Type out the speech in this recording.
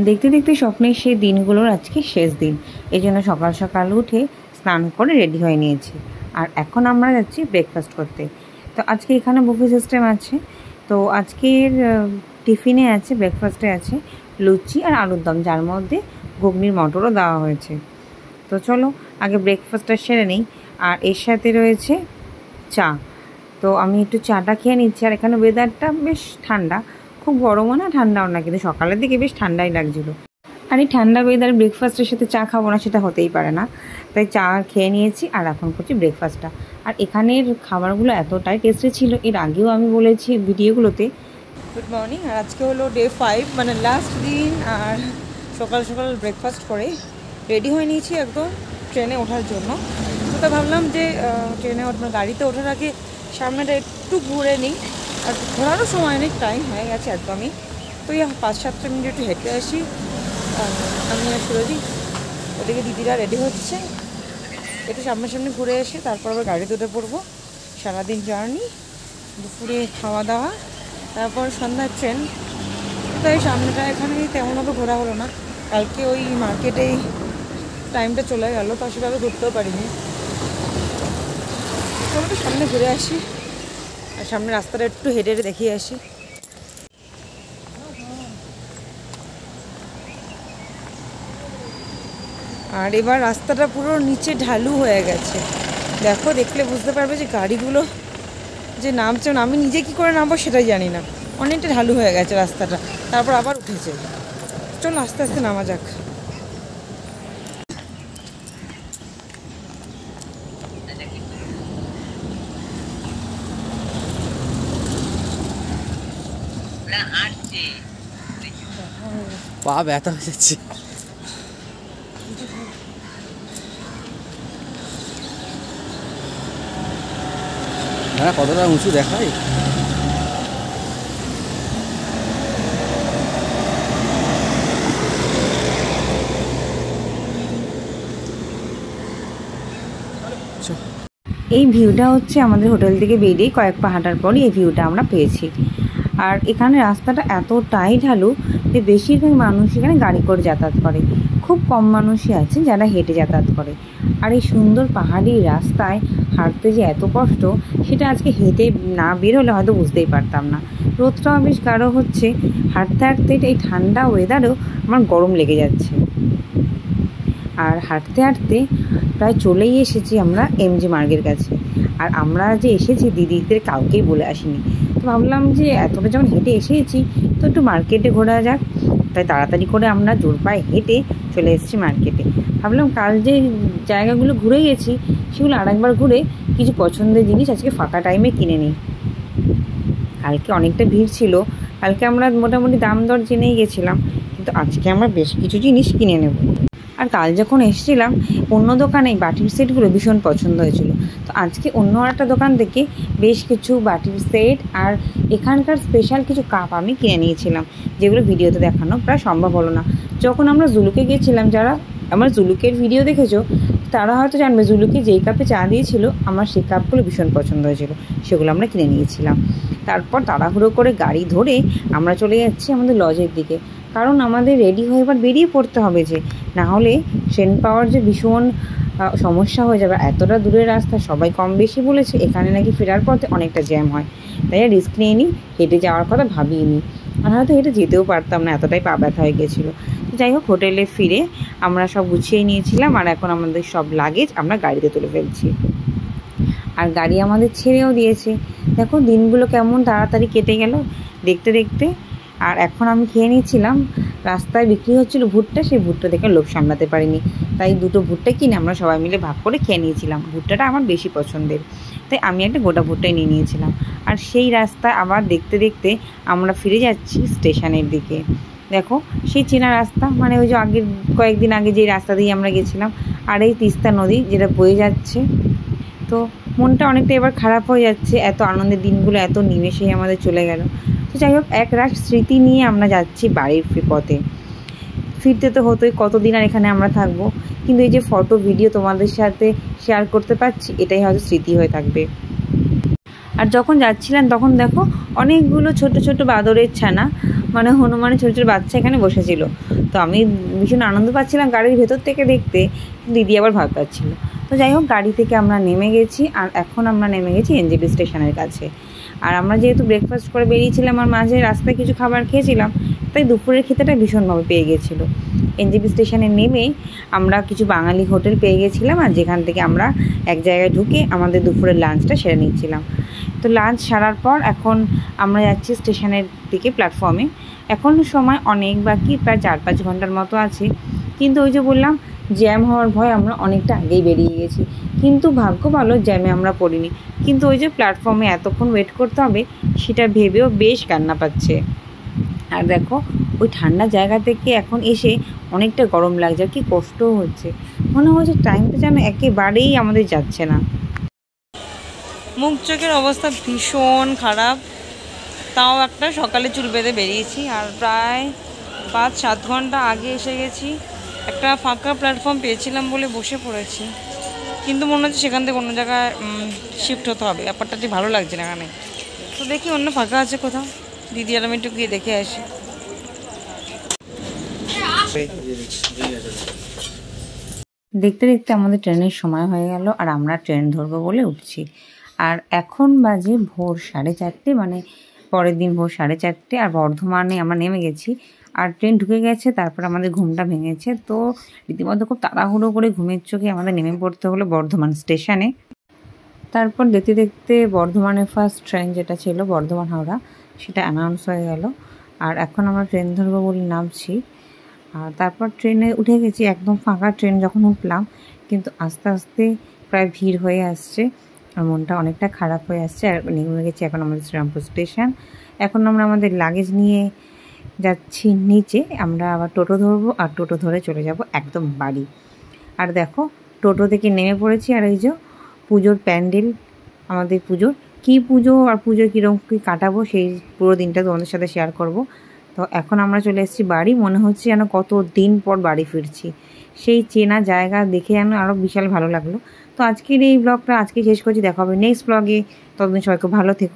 দেখতে দেখতে স্বপ্নের সেই দিনগুলোর আজকে শেষ দিন। এই জন্য সকাল সকাল উঠে স্নান করে রেডি হয়ে নিয়েছি। আর এখন আমরা যাচ্ছি ব্রেকফাস্ট করতে। তো আজকে এখানে বুফে সিস্টেম আছে। তো আজকের টিফিনে আছে, ব্রেকফাস্টে আছে লুচি আর আলুর দম, যার মধ্যে ঘুগনির মটরও দেওয়া হয়েছে। তো চলো আগে ব্রেকফাস্টটা সেরে নিই। আর এর সাথে রয়েছে চা। তো আমি একটু চাটা খেয়ে নিচ্ছি। আর এখানে ওয়েদারটা বেশ ঠান্ডা, খুব গরমও না ঠান্ডাও না, কিন্তু সকালের দিকে বেশ ঠান্ডাই লাগছিলো। আর এই ঠান্ডা ওয়েদার ব্রেকফাস্টের সাথে চা খাবো না সেটা হতেই পারে না, তাই চা খেয়ে নিয়েছি আর এখন করছি ব্রেকফাস্টটা। আর এখানের খাবারগুলো এতটাই টেস্টি ছিল, এর আগেও আমি বলেছি ভিডিওগুলোতে। Good morning. আর আজকে হলো ডে 5, মানে লাস্ট দিন। আর সকাল সকাল ব্রেকফাস্ট করে রেডি হয়ে নিয়েছি একদম ট্রেনে ওঠার জন্য। তো ভাবলাম যে ট্রেনে গাড়িতে ওঠার আগে সামনেটা একটু ঘুরে নিই। আর ঘোরারও সময় নেই, টাইম হয়ে গেছে একদমই। তো এই 5-7 মিনিট একটু হেঁটে আসি। আমি আর সুরজি, ওদিকে দিদিরা রেডি হচ্ছে, একটু সামনাসামনি ঘুরে এসে তারপর আবার গাড়িতে উঠে পড়বো। সারাদিন জার্নি, দুপুরে খাওয়া দাওয়া, তারপর সন্ধ্যার ট্রেন। তো এই সামনেটা এখানে তেমনভাবে ঘোরা হলো না, কালকে ওই মার্কেটেই টাইমটা চলে গেল, তো সেভাবে ঘুরতেও পারিনি। তো একটু সামনে ঘুরে আসি আর সামনে রাস্তাটা একটু হেঁটে হেঁটে দেখিয়ে আসি। আর এবার রাস্তাটা পুরো নিচে ঢালু হয়ে গেছে, দেখো, দেখলে বুঝতে পারবে যে গাড়িগুলো যে নামছে, আমি নিজে কি করে নামবো সেটাই জানি না। অনেকটা ঢালু হয়ে গেছে রাস্তাটা, তারপর আবার উঠেছে। চলো আস্তে আস্তে নামা যাক। পা ব্যথা হয়ে যাচ্ছে। হ্যাঁ, কতটা উঁচু দেখায়। এই ভিউটা হচ্ছে আমাদের হোটেল থেকে বেরিয়ে কয়েক পা হাঁটার পরই এই ভিউটা আমরা পেয়েছি। আর এখানে রাস্তাটা এতটাই ঢালু যে বেশিরভাগ মানুষ এখানে গাড়ি করে যাতায়াত করে, খুব কম মানুষই আছে যারা হেঁটে যাতায়াত করে। আর এই সুন্দর পাহাড়ি রাস্তায় হাঁটতে যে এত কষ্ট, সেটা আজকে হেঁটে না বের হলে হয়তো বুঝতেই পারতাম না। রোদটাও বেশ গাঢ় হচ্ছে, হাঁটতে হাঁটতে এই ঠান্ডা ওয়েদারেও আমার গরম লেগে যাচ্ছে। আর হাঁটতে হাঁটতে প্রায় চলেই এসেছি আমরা এমজি মার্গের কাছে। আর আমরা যে এসেছি দিদিদের কাউকেই বলে আসিনি। তো ভাবলাম যে এতটা যখন হেঁটে এসেছি তো একটু মার্কেটে ঘোরা যাক, তাই তাড়াতাড়ি করে আমরা জোর পায়ে হেঁটে চলে এসেছি মার্কেটে। ভাবলাম কাল যে জায়গাগুলো ঘুরে গেছি সেগুলো আরেকবার ঘুরে কিছু পছন্দের জিনিস আজকে ফাঁকা টাইমে কিনে নিই। কালকে অনেকটা ভিড় ছিল, কালকে আমরা মোটামুটি দাম দর জেনেই গেছিলাম, কিন্তু আজকে আমরা বেশ কিছু জিনিস কিনে নেব। আর কাল যখন এসেছিলাম অন্য দোকানে বাটির সেটগুলো ভীষণ পছন্দ হয়েছিল, তো আজকে অন্য একটা দোকান থেকে বেশ কিছু বাটির সেট আর এখানকার স্পেশাল কিছু কাপ আমি কিনে নিয়েছিলাম, যেগুলো ভিডিওতে দেখানো প্রায় সম্ভব হলো না। যখন আমরা জুলুকে গিয়েছিলাম, যারা আমার জুলুকের ভিডিও দেখেছো তারা হয়তো জানবে জুলুকে যেই কাপে চা দিয়েছিল আমার সেই কাপগুলো ভীষণ পছন্দ হয়েছিল, সেগুলো আমরা কিনে নিয়েছিলাম। তারপর তাড়াহুড়ো করে গাড়ি ধরে আমরা চলে যাচ্ছি আমাদের লজের দিকে, কারণ আমাদের রেডি হয়ে এবার বেরিয়ে পড়তে হবে, যে না হলে ট্রেন পাওয়ার যে ভীষণ সমস্যা হয়ে যাবে। এতটা দূরের রাস্তা, সবাই কম বেশি বলেছে এখানে নাকি ফেরার পথে অনেকটা জ্যাম হয়, তাই আর রিস্ক নিয়ে নিই, হেঁটে যাওয়ার কথা ভাবিনি। আর হয়তো হেঁটে যেতেও পারতাম না, এতটাই পা ব্যথা হয়ে গেছিলো। যাই হোক, হোটেলে ফিরে আমরা সব গুছিয়ে নিয়েছিলাম আর এখন আমাদের সব লাগেজ আমরা গাড়িতে তুলে ফেলছি। আর গাড়ি আমাদের ছেড়েও দিয়েছে। দেখো দিনগুলো কেমন তাড়াতাড়ি কেটে গেল দেখতে দেখতে। আর এখন আমি খেয়ে নিয়েছিলাম, রাস্তায় বিক্রি হচ্ছিলো ভুট্টা, সেই ভুট্টা দেখে লোভ সামলাতে পারিনি, তাই দুটো ভুট্টা কিনে আমরা সবাই মিলে ভাগ করে খেয়ে নিয়েছিলাম। ভুট্টাটা আমার বেশি পছন্দের, তাই আমি একটা গোটা ভুট্টাই নিয়ে নিয়েছিলাম। আর সেই রাস্তায় আবার দেখতে দেখতে আমরা ফিরে যাচ্ছি স্টেশনের দিকে। দেখো সেই চেনা রাস্তা, মানে ওই যে আগের কয়েকদিন আগে যেই রাস্তা দিয়ে আমরা গেছিলাম, আর এই তিস্তা নদী যেটা বয়ে যাচ্ছে। তো মনটা অনেকটা এবার খারাপ হয়ে যাচ্ছে, এত আনন্দের দিনগুলো এত নিমেষেই আমাদের চলে গেল। তো যাই হোক, এক রাত স্মৃতি নিয়ে আমরা যাচ্ছি বাড়ির পথে। ফিরতে তো হতোই, কতদিন আর এখানে আমরা থাকবো, কিন্তু এই যে ফটো ভিডিও তোমাদের সাথে শেয়ার করতে পারছি, এটাই হয়তো স্মৃতি হয়ে থাকবে। আর যখন যাচ্ছিলাম তখন দেখো অনেকগুলো ছোট ছোট বাদরের ছানা মানে হনুমানের ছোটো ছোটো বাচ্চা এখানে বসেছিল। তো আমি ভীষণ আনন্দ পাচ্ছিলাম গাড়ির ভেতর থেকে দেখতে, দিদি আবার ভয় পাচ্ছিল। তো যাই হোক, গাড়ি থেকে আমরা নেমে গেছি, আর এখন আমরা নেমে গেছি এনজেপি স্টেশনের কাছে। আর আমরা যেহেতু ব্রেকফাস্ট করে বেরিয়েছিলাম আর মাঝে রাস্তায় কিছু খাবার খেয়েছিলাম, তাই দুপুরের খেতেটা ভীষণভাবে পেয়ে গেছিলো। এনজেপি স্টেশনে নেমে আমরা কিছু বাঙালি হোটেল পেয়ে গেছিলাম, আর যেখান থেকে আমরা এক জায়গায় ঢুকে আমাদের দুপুরের লাঞ্চটা সেরে নিচ্ছিলাম। তো লাঞ্চ সারার পর এখন আমরা যাচ্ছি স্টেশনের দিকে, প্ল্যাটফর্মে। এখন সময় অনেক বাকি, প্রায় 4-5 ঘন্টার মতো আছে। কিন্তু ওই যে বললাম, জ্যাম হওয়ার ভয় আমরা অনেকটা আগেই বেরিয়ে গেছি, কিন্তু ভাগ্য ভালো জ্যামে আমরা পড়িনি। কিন্তু ওই যে প্ল্যাটফর্মে এতক্ষণ ওয়েট করতে হবে, সেটা ভেবেও বেশ কান্না পাচ্ছে। আর দেখো, ওই ঠান্ডা জায়গা থেকে এখন এসে অনেকটা গরম লাগছে, আর কি কষ্টও হচ্ছে। মনে হচ্ছে টাইমটা যেন একেবারেই আমাদের যাচ্ছে না। মুখ চোখের অবস্থা ভীষণ খারাপ, তাও একটা সকালে চুল বেঁধে বেরিয়েছি, আর প্রায় 5-7 ঘন্টা আগে এসে গেছি। একটা ফাঁকা প্ল্যাটফর্ম পেয়েছিলাম বলে বসে পড়েছি, কিন্তু মনে হচ্ছে সেখান থেকে অন্য জায়গায় শিফট হতে হবে। ব্যাপারটা ঠিক ভালো লাগছে না এখানে। তো দেখি অন্য ফাঁকা আছে কোথাও, দিদি আর আমি একটু গিয়ে দেখে আসি। দেখতে দেখতে আমাদের ট্রেনের সময় হয়ে গেল, আর আমরা ট্রেন ধরবো বলে উঠছি। আর এখন বাজে ভোর 4:30, মানে পরের দিন ভোর 4:30। আর বর্ধমানে আমরা নেমে গেছি, আর ট্রেন ঢুকে গেছে। তারপর আমাদের ঘুমটা ভেঙেছে, তো রীতিমতো খুব তাড়াহুড়ো করে ঘুমের চোখে আমাদের নেমে পড়তে হলো বর্ধমান স্টেশনে। তারপর দেখতে দেখতে বর্ধমানের ফার্স্ট ট্রেন যেটা ছিল বর্ধমান হাওড়া, সেটা অ্যানাউন্স হয়ে গেল। আর এখন আমরা ট্রেন ধরবো বলে নামছি। আর তারপর ট্রেনে উঠে গেছি, একদম ফাঁকা ট্রেন যখন উঠলাম, কিন্তু আস্তে আস্তে প্রায় ভিড় হয়ে আসছে, আর মনটা অনেকটা খারাপ হয়ে আসছে। আর নেমে গেছি এখন আমাদের শ্রীরামপুর স্টেশন। এখন আমরা আমাদের লাগেজ নিয়ে যাচ্ছি নিচে। আমরা আবার টোটো ধরবো, আর টোটো ধরে চলে যাব একদম বাড়ি। আর দেখো, টোটো থেকে নেমে পড়েছি, আর এই যে পুজোর প্যান্ডেল, আমাদের পুজোর কী পুজো আর পুজো কীরকম কী কাটাবো, সেই পুরো দিনটা তোমাদের সাথে শেয়ার করব। তো এখন আমরা চলে এসেছি বাড়ি। মনে হচ্ছে যেন কত দিন পর বাড়ি ফিরছি, সেই চেনা জায়গা দেখে যেন আরও বিশাল ভালো লাগলো। তো আজকের এই ব্লগটা আজকে শেষ করছি, দেখা হবে নেক্সট ব্লগে। ততদিন সবাইকে ভালো থেকো।